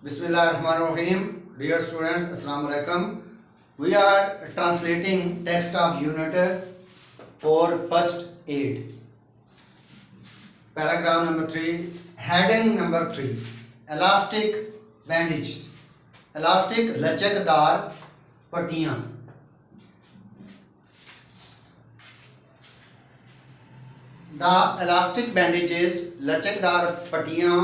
Bismillahirrahmanirrahim. Dear students, Assalamu alaikum. We are translating text of unit for first aid. Paragraph number 3, heading number 3. Elastic bandages. Elastic लचकदार पट्टियाँ. The elastic bandages लचकदार पट्टियाँ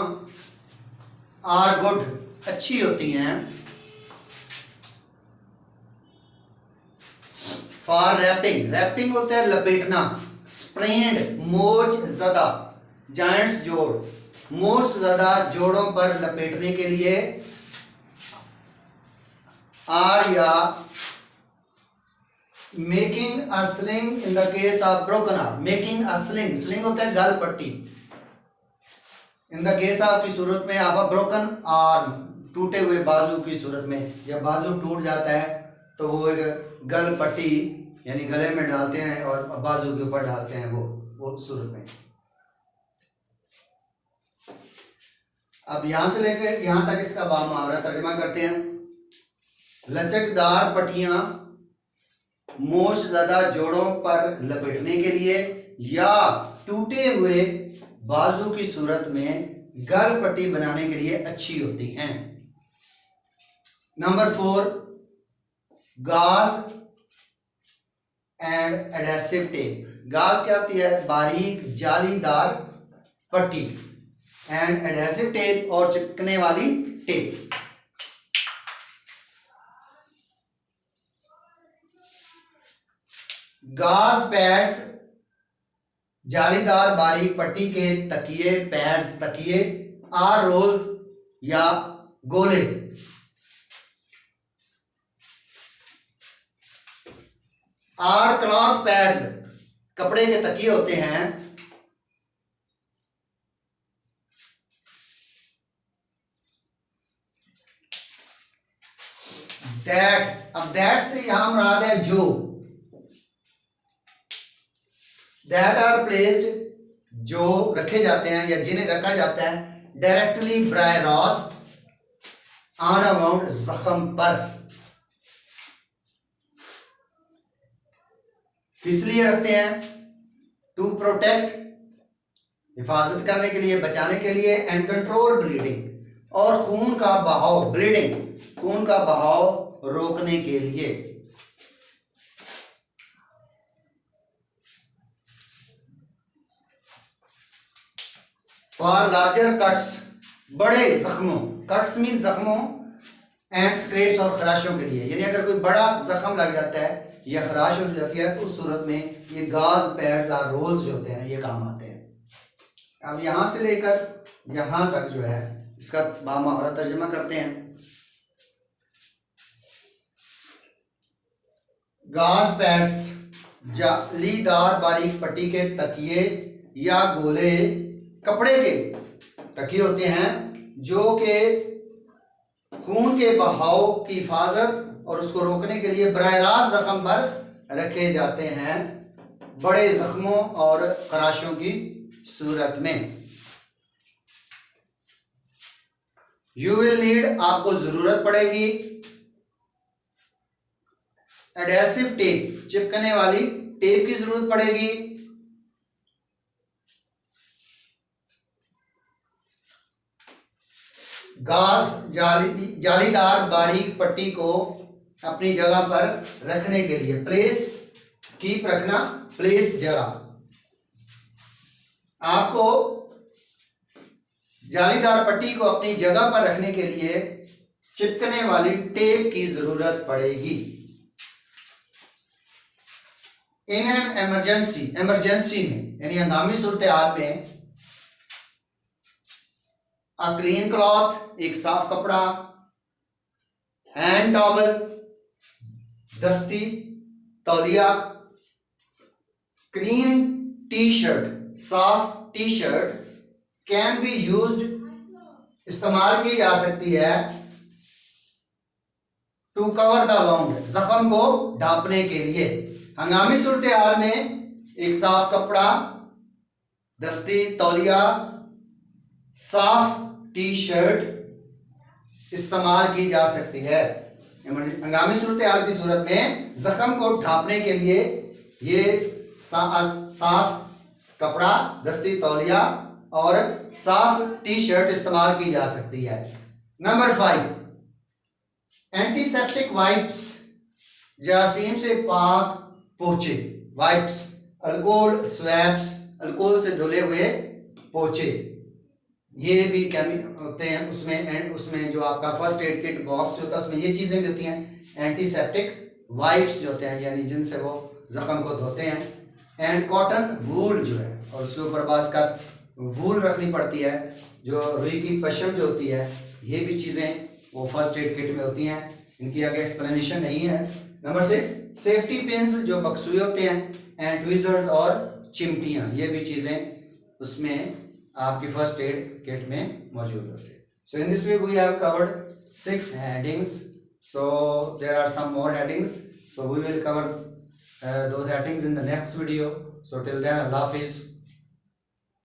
are good, अच्छी होती हैं. For wrapping, wrapping होता है लपेटना. Sprained, मोच ज़दा, जॉइंट्स जोड़, मोच ज़दा जोड़ों पर लपेटने के लिए. और या making a sling in the case of broken arm. Making a sling, sling होता है गल पट्टी. इन द केस ऑफ की सूरत में आप ब्रोकन आर्म, टूटे हुए बाजू की सूरत में. जब बाजू टूट जाता है तो वो एक गल पट्टी यानी गले में डालते हैं और बाजू के ऊपर डालते हैं. वो सूरत में. अब यहां से लेकर यहां तक इसका मुहावरा तर्जुमा करते हैं. लचकदार पट्टियां मोच ज़्यादा जोड़ों पर लपेटने के लिए या टूटे हुए बाजू की सूरत में गल पट्टी बनाने के लिए अच्छी होती हैं. नंबर 4, गाज एंड एडेसिव टेप. गाज क्या होती है? बारीक जालीदार पट्टी. एंड एडेसिव टेप, और चिपकने वाली टेप. गाज पैड्स, जालीदार बारीक पट्टी के तकिए, पैड्स तकिए. आर रोल्स या गोले. आर क्लॉथ पैड्स, कपड़े के तकिए होते हैं. दैट, अब दैट से यहां मुराद है जो. दैट आर प्लेस्ड, जो रखे जाते हैं या जिन्हें रखा जाता है. डायरेक्टली ब्राय रास्त, ऑन अ वाउंड, जख्म पर. किस लिए रखते हैं? टू प्रोटेक्ट, हिफाजत करने के लिए, बचाने के लिए. एंड कंट्रोल ब्लीडिंग, और खून का बहाव, ब्लीडिंग, खून का बहाव रोकने के लिए. फॉर लार्जर कट्स, बड़े जख्मों. कट्स मीन जख्मों. एंड स्क्रैच, और खराशों के लिए. यानी अगर कोई बड़ा जख्म लग जाता है या खराश हो जाती है तो उस सूरत में ये गाज पैड्स और रोल्स जो होते हैं ये काम आते हैं. अब यहां से लेकर यहां तक जो है इसका बामुहावरा तर्जुमा करते हैं. गाज पैड्स, जालीदार बारीक पट्टी के तकिए या गोले, कपड़े के तकिए होते हैं जो कि खून के बहाव की हिफाजत और उसको रोकने के लिए बराह रास्त जख्म पर रखे जाते हैं, बड़े जख्मों और खराशों की सूरत में. यू विल नीड, आपको जरूरत पड़ेगी. एडेसिव टेप, चिपकने वाली टेप की जरूरत पड़ेगी. गाज, जालीदार बारीक पट्टी को अपनी जगह पर रखने के लिए. प्लेस, कीप, रखना. प्लेस, जगह. आपको जालीदार पट्टी को अपनी जगह पर रखने के लिए चिपकने वाली टेप की जरूरत पड़ेगी. इन एन इमरजेंसी, इमरजेंसी में यानी हंगामी सूरत हाल में. अ क्लीन क्लॉथ, एक साफ कपड़ा. हैंड टॉवल, दस्ती, तौलिया. क्लीन टी शर्ट, साफ T shirt. Can be used, इस्तेमाल की जा सकती है. टू कवर द वाउंड, जख्म को ढांपने के लिए. हंगामी सूरत हाल में एक साफ कपड़ा, दस्ती, तौलिया, साफ टी शर्ट इस्तेमाल की जा सकती है। हंगामी सूरत हाल की सूरत में जख्म को ढांपने के लिए ये साफ कपड़ा, दस्ती तौलिया और साफ टी शर्ट इस्तेमाल की जा सकती है। नंबर 5, एंटीसेप्टिक वाइप्स, जरासीम से पाक पोछे, वाइप्स, अल्कोहल स्वैप्स, अल्कोहल से धुले हुए पोछे, ये भी केमिकल होते हैं उसमें। उसमें जो आपका फर्स्ट एड किट बॉक्स होता है उसमें ये चीज़ें भी होती हैं। एंटीसेप्टिक वाइप्स जो होते हैं यानी जिनसे वो जख्म को धोते हैं। एंड कॉटन वूल जो है, और उसके ऊपर बाज का वूल रखनी पड़ती है, जो रुई की पशम जो होती है, ये भी चीज़ें वो फर्स्ट एड किट में होती हैं। इनकी आगे एक्सप्लेनेशन नहीं है। नंबर 6, सेफ्टी पिन्स जो बक्सुए होते हैं, एंड ट्विजर्स और चिमटियाँ, ये भी चीज़ें उसमें आपकी फर्स्ट एड किट में मौजूद होती है। So in this way we have covered 6 headings. So there are some more headings. So we will cover those headings in the next video. So till then, Allah Hafiz.